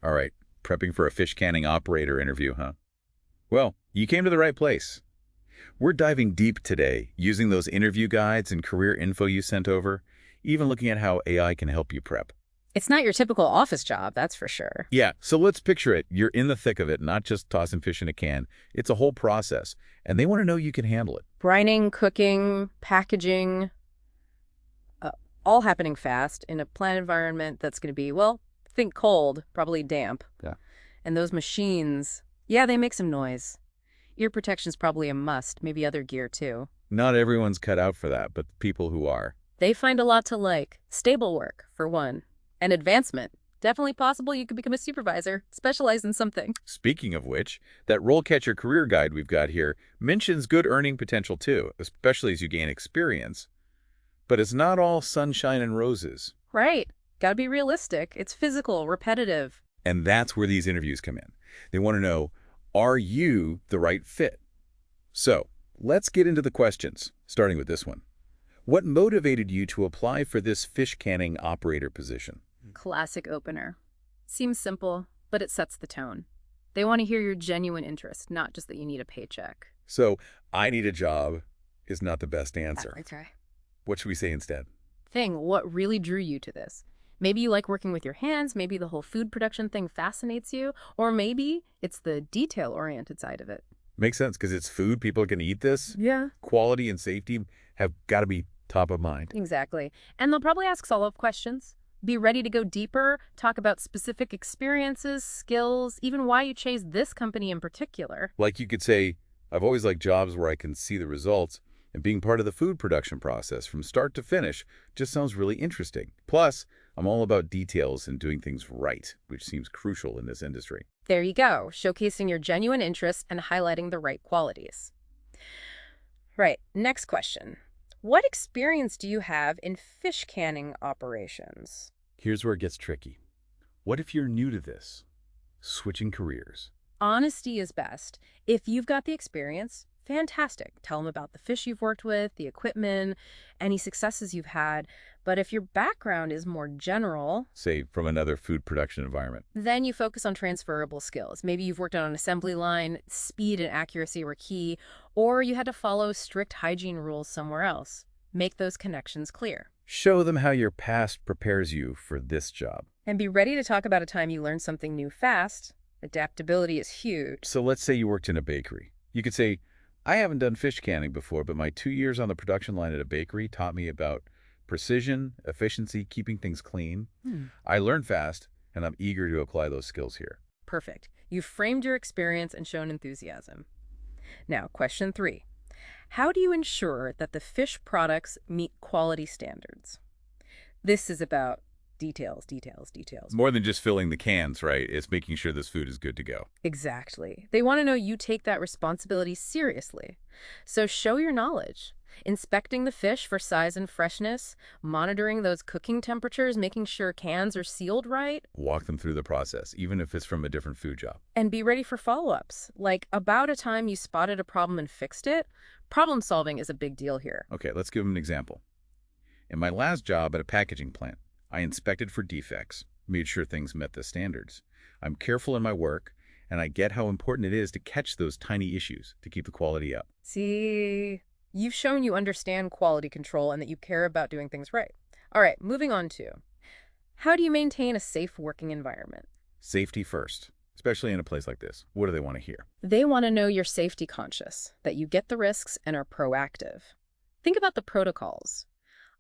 All right, prepping for a fish canning operator interview, huh? Well, you came to the right place. We're diving deep today, using those interview guides and career info you sent over, even looking at how AI can help you prep. It's not your typical office job, that's for sure. Yeah, so let's picture it. You're in the thick of it, not just tossing fish in a can. It's a whole process, and they want to know you can handle it. Brining, cooking, packaging, uh, all happening fast in a plant environment that's going to be, well, think cold, probably damp. Yeah. And those machines, yeah, they make some noise. Ear protection's probably a must, maybe other gear too. Not everyone's cut out for that, but the people who are. They find a lot to like. Stable work, for one. And advancement. Definitely possible you could become a supervisor, specialize in something. Speaking of which, that RoleCatcher Career Guide we've got here mentions good earning potential too, especially as you gain experience. But it's not all sunshine and roses. Right. Gotta be realistic. It's physical, repetitive. And that's where these interviews come in. They want to know, are you the right fit? So, let's get into the questions, starting with this one. What motivated you to apply for this fish canning operator position? Classic opener. Seems simple, but it sets the tone. They want to hear your genuine interest, not just that you need a paycheck. So, I need a job is not the best answer. Okay. What should we say instead? What really drew you to this? Maybe you like working with your hands, maybe the whole food production thing fascinates you, or maybe it's the detail-oriented side of it. Makes sense, because it's food, people are going to eat this. Yeah. Quality and safety have got to be top of mind. Exactly. And they'll probably ask follow-up questions. Be ready to go deeper, talk about specific experiences, skills, even why you chose this company in particular. Like you could say, I've always liked jobs where I can see the results, and being part of the food production process from start to finish just sounds really interesting. Plus, I'm all about details and doing things right, which seems crucial in this industry. There you go, showcasing your genuine interests and highlighting the right qualities. Right, next question. What experience do you have in fish canning operations? Here's where it gets tricky. What if you're new to this? Switching careers. Honesty is best. If you've got the experience, fantastic. Tell them about the fish you've worked with, the equipment, any successes you've had. But if your background is more general, Say, from another food production environment. then you focus on transferable skills. Maybe you've worked on an assembly line, speed and accuracy were key, or you had to follow strict hygiene rules somewhere else. Make those connections clear. Show them how your past prepares you for this job. And be ready to talk about a time you learned something new fast. Adaptability is huge. So let's say you worked in a bakery. You could say, I haven't done fish canning before, but my 2 years on the production line at a bakery taught me about precision, efficiency, keeping things clean. I learned fast, and I'm eager to apply those skills here. Perfect. You've framed your experience and shown enthusiasm. Now, question 3. How do you ensure that the fish products meet quality standards? This is about details, details, details. More than just filling the cans, right? It's making sure this food is good to go. Exactly. They want to know you take that responsibility seriously. So show your knowledge. Inspecting the fish for size and freshness, monitoring those cooking temperatures, making sure cans are sealed right, Walk them through the process, even if it's from a different food job. and be ready for follow-ups. Like about a time you spotted a problem and fixed it. Problem solving is a big deal here. Okay, let's give them an example. In my last job at a packaging plant, I inspected for defects, made sure things met the standards. I'm careful in my work, and I get how important it is to catch those tiny issues to keep the quality up. See, you've shown you understand quality control and that you care about doing things right. All right, moving on to, how do you maintain a safe working environment? Safety first, especially in a place like this. What do they want to hear? They want to know you're safety conscious, that you get the risks and are proactive. Think about the protocols.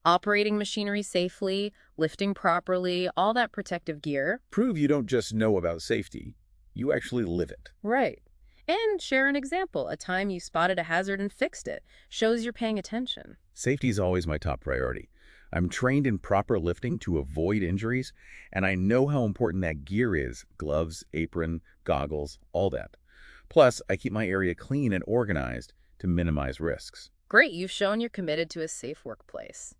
Operating machinery safely, lifting properly, all that protective gear. Prove you don't just know about safety, you actually live it. Right. And share an example, a time you spotted a hazard and fixed it. Shows you're paying attention. Safety is always my top priority. I'm trained in proper lifting to avoid injuries, and I know how important that gear is. Gloves, apron, goggles, all that. Plus, I keep my area clean and organized to minimize risks. Great, you've shown you're committed to a safe workplace.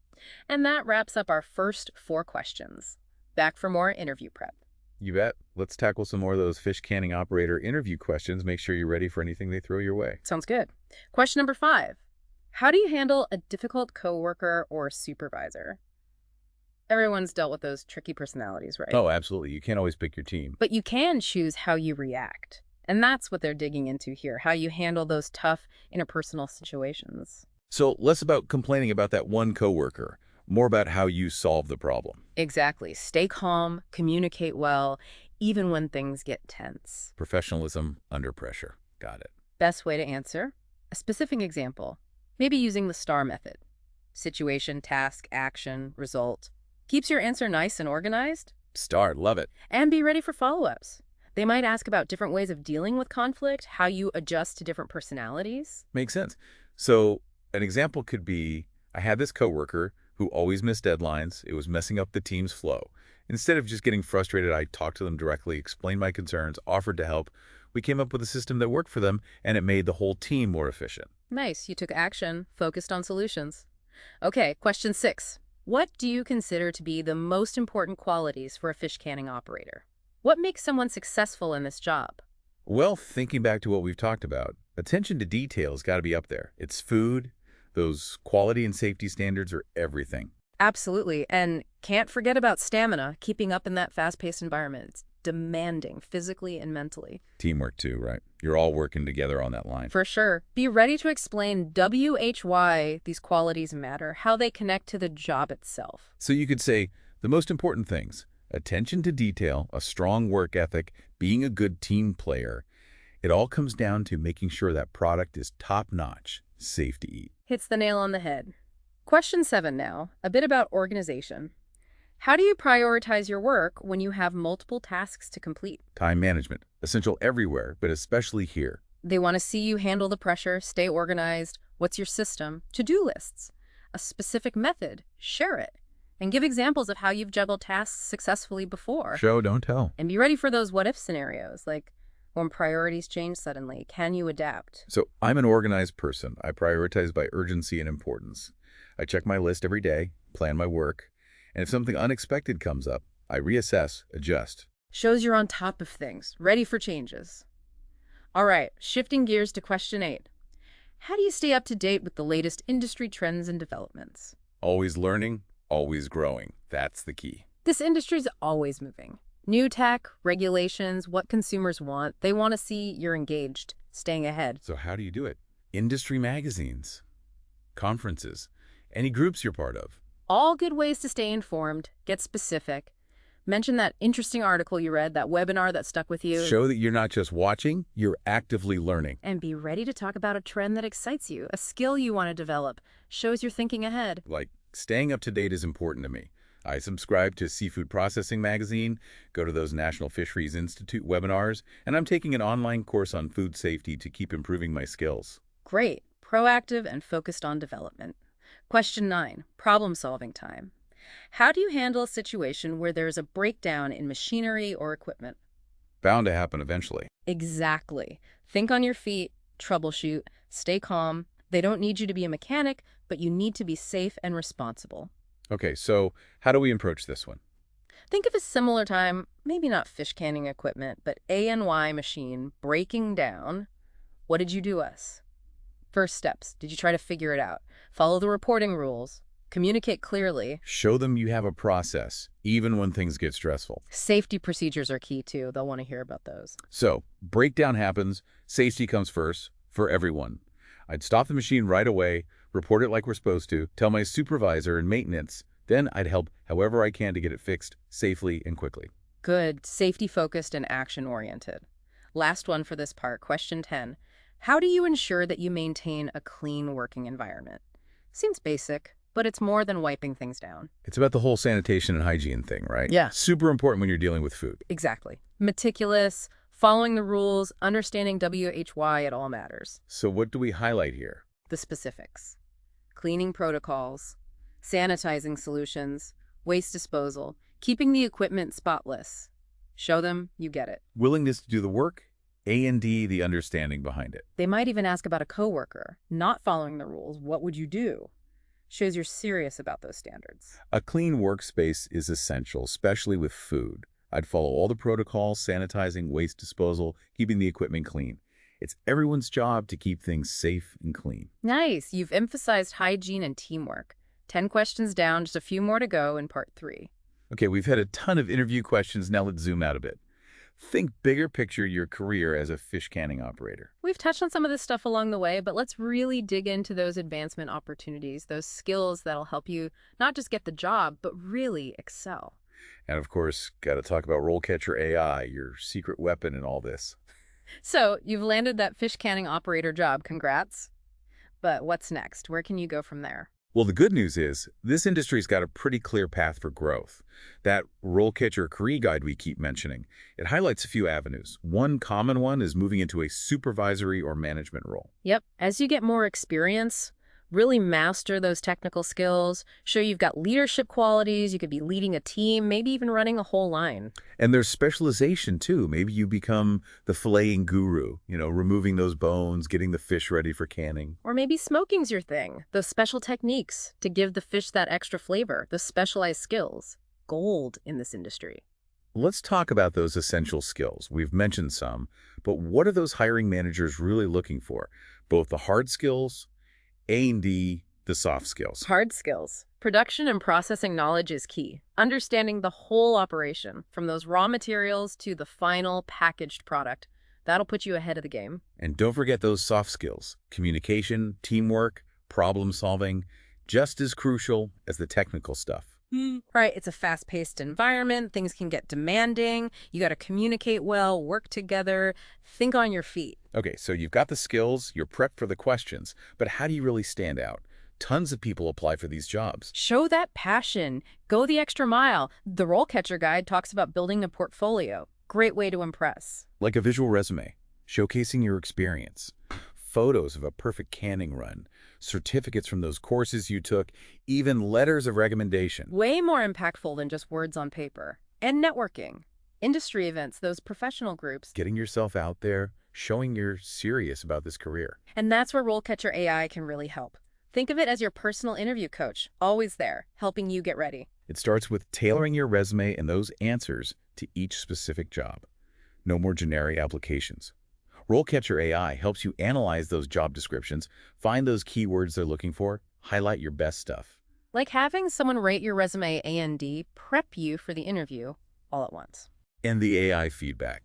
And that wraps up our first 4 questions. Back for more interview prep. You bet. Let's tackle some more of those fish canning operator interview questions. Make sure you're ready for anything they throw your way. Sounds good. Question number 5. How do you handle a difficult coworker or supervisor? Everyone's dealt with those tricky personalities, right? Oh, absolutely. You can't always pick your team. But you can choose how you react. And that's what they're digging into here, how you handle those tough interpersonal situations. So less about complaining about that one coworker, more about how you solve the problem. Exactly. Stay calm, communicate well, even when things get tense. Professionalism under pressure. Got it. Best way to answer? A specific example. Maybe using the STAR method. Situation, task, action, result. Keeps your answer nice and organized. Start. Love it. And be ready for follow-ups. They might ask about different ways of dealing with conflict, how you adjust to different personalities. Makes sense. So an example could be, I had this coworker who always missed deadlines. It was messing up the team's flow. Instead of just getting frustrated, I talked to them directly, explained my concerns, offered to help. We came up with a system that worked for them, and it made the whole team more efficient. Nice. You took action, focused on solutions. Okay, question 6. What do you consider to be the most important qualities for a fish canning operator? What makes someone successful in this job? Well, thinking back to what we've talked about, attention to detail's got to be up there. It's food. Those quality and safety standards are everything. Absolutely. And can't forget about stamina, keeping up in that fast-paced environment. It's demanding physically and mentally. Teamwork too, right? You're all working together on that line. For sure. Be ready to explain why these qualities matter, how they connect to the job itself. So you could say the most important things: attention to detail, a strong work ethic, being a good team player. It all comes down to making sure that product is top-notch, safe to eat. Hits the nail on the head. Question 7 now, a bit about organization. How do you prioritize your work when you have multiple tasks to complete? Time management, essential everywhere, but especially here. They want to see you handle the pressure, stay organized. What's your system? To-do lists. A specific method. Share it. And give examples of how you've juggled tasks successfully before. Show, don't tell. And be ready for those what-if scenarios, like when priorities change suddenly. Can you adapt? So I'm an organized person. I prioritize by urgency and importance. I check my list every day, plan my work, and if something unexpected comes up, I reassess, adjust. Shows you're on top of things, ready for changes. All right, shifting gears to question 8. How do you stay up to date with the latest industry trends and developments? Always learning, always growing. That's the key. This industry's always moving. New tech, regulations, what consumers want. They want to see you're engaged, staying ahead. So how do you do it? Industry magazines, conferences, any groups you're part of. All good ways to stay informed, get specific. Mention that interesting article you read, that webinar that stuck with you. Show that you're not just watching, you're actively learning. And be ready to talk about a trend that excites you, a skill you want to develop, shows you're thinking ahead. Like, staying up to date is important to me. I subscribe to Seafood Processing Magazine, go to those National Fisheries Institute webinars, and I'm taking an online course on food safety to keep improving my skills. Great. Proactive and focused on development. Question 9, problem-solving time. How do you handle a situation where there's a breakdown in machinery or equipment? Bound to happen eventually. Exactly. Think on your feet, troubleshoot, stay calm. They don't need you to be a mechanic, but you need to be safe and responsible. Okay, so how do we approach this one? Think of a similar time, maybe not fish canning equipment, but A&Y machine breaking down. What did you do us? First steps. Did you try to figure it out? Follow the reporting rules. Communicate clearly. Show them you have a process, even when things get stressful. Safety procedures are key, too. They'll want to hear about those. So, breakdown happens, safety comes first, for everyone. I'd stop the machine right away, report it like we're supposed to, tell my supervisor and maintenance. Then I'd help however I can to get it fixed safely and quickly. Good. Safety-focused and action-oriented. Last one for this part, question 10. How do you ensure that you maintain a clean working environment? Seems basic, but it's more than wiping things down. It's about the whole sanitation and hygiene thing, right? Yeah. Super important when you're dealing with food. Exactly. Meticulous, following the rules, understanding why, it all matters. So what do we highlight here? The specifics. Cleaning protocols, sanitizing solutions, waste disposal, keeping the equipment spotless. Show them you get it. Willingness to do the work, A&D, the understanding behind it. They might even ask about a coworker not following the rules. What would you do? Shows you're serious about those standards. A clean workspace is essential, especially with food. I'd follow all the protocols, sanitizing, waste disposal, keeping the equipment clean. It's everyone's job to keep things safe and clean. Nice. You've emphasized hygiene and teamwork. 10 questions down, just a few more to go in part 3. Okay, we've had a ton of interview questions. Now let's zoom out a bit. Think bigger picture your career as a fish canning operator. We've touched on some of this stuff along the way, but let's really dig into those advancement opportunities, those skills that'll help you not just get the job, but really excel. And of course, got to talk about RoleCatcher AI, your secret weapon in all this. So you've landed that fish canning operator job. Congrats. But what's next? Where can you go from there? Well, the good news is this industry's got a pretty clear path for growth. That RoleCatcher Career Guide we keep mentioning, it highlights a few avenues. One common one is moving into a supervisory or management role. Yep. As you get more experience, really master those technical skills, show you've got leadership qualities, you could be leading a team, maybe even running a whole line. And there's specialization too. Maybe you become the filleting guru, removing those bones, getting the fish ready for canning. Or maybe smoking's your thing, those special techniques to give the fish that extra flavor, those specialized skills. Gold in this industry. Let's talk about those essential skills. We've mentioned some, but what are those hiring managers really looking for? Both the hard skills, A&D, the soft skills. Hard skills. Production and processing knowledge is key. Understanding the whole operation, from those raw materials to the final packaged product. That'll put you ahead of the game. And don't forget those soft skills. Communication, teamwork, problem solving, just as crucial as the technical stuff. Right, it's a fast-paced environment. Things can get demanding. You got to communicate well, work together, think on your feet. Okay, so you've got the skills, you're prepped for the questions, but how do you really stand out? Tons of people apply for these jobs. Show that passion. Go the extra mile. The RoleCatcher Guide talks about building a portfolio. Great way to impress. Like a visual resume, showcasing your experience. Photos of a perfect canning run, certificates from those courses you took, even letters of recommendation. Way more impactful than just words on paper. And networking. Industry events, those professional groups. Getting yourself out there, showing you're serious about this career. And that's where RoleCatcher AI can really help. Think of it as your personal interview coach, always there, helping you get ready. It starts with tailoring your resume and those answers to each specific job. No more generic applications. RoleCatcher AI helps you analyze those job descriptions, find those keywords they're looking for, highlight your best stuff. Like having someone rate your resume A&D, prep you for the interview all at once. And the AI feedback.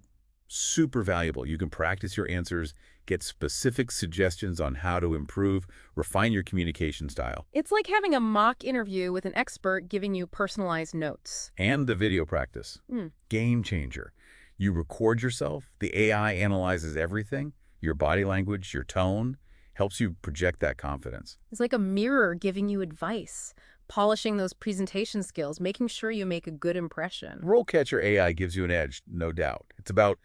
Super valuable. You can practice your answers, get specific suggestions on how to improve, refine your communication style. It's like having a mock interview with an expert giving you personalized notes. And the video practice. Game changer. You record yourself, the AI analyzes everything, your body language, your tone, helps you project that confidence. It's like a mirror giving you advice, polishing those presentation skills, making sure you make a good impression. RoleCatcher AI gives you an edge, no doubt. It's about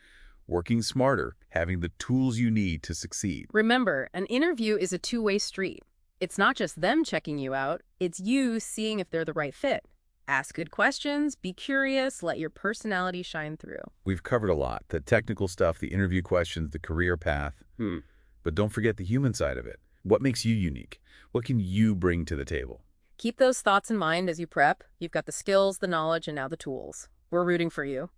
working smarter, having the tools you need to succeed. Remember, an interview is a two-way street. It's not just them checking you out, it's you seeing if they're the right fit. Ask good questions, be curious, let your personality shine through. We've covered a lot, the technical stuff, the interview questions, the career path. But don't forget the human side of it. What makes you unique? What can you bring to the table? Keep those thoughts in mind as you prep. You've got the skills, the knowledge, and now the tools. We're rooting for you.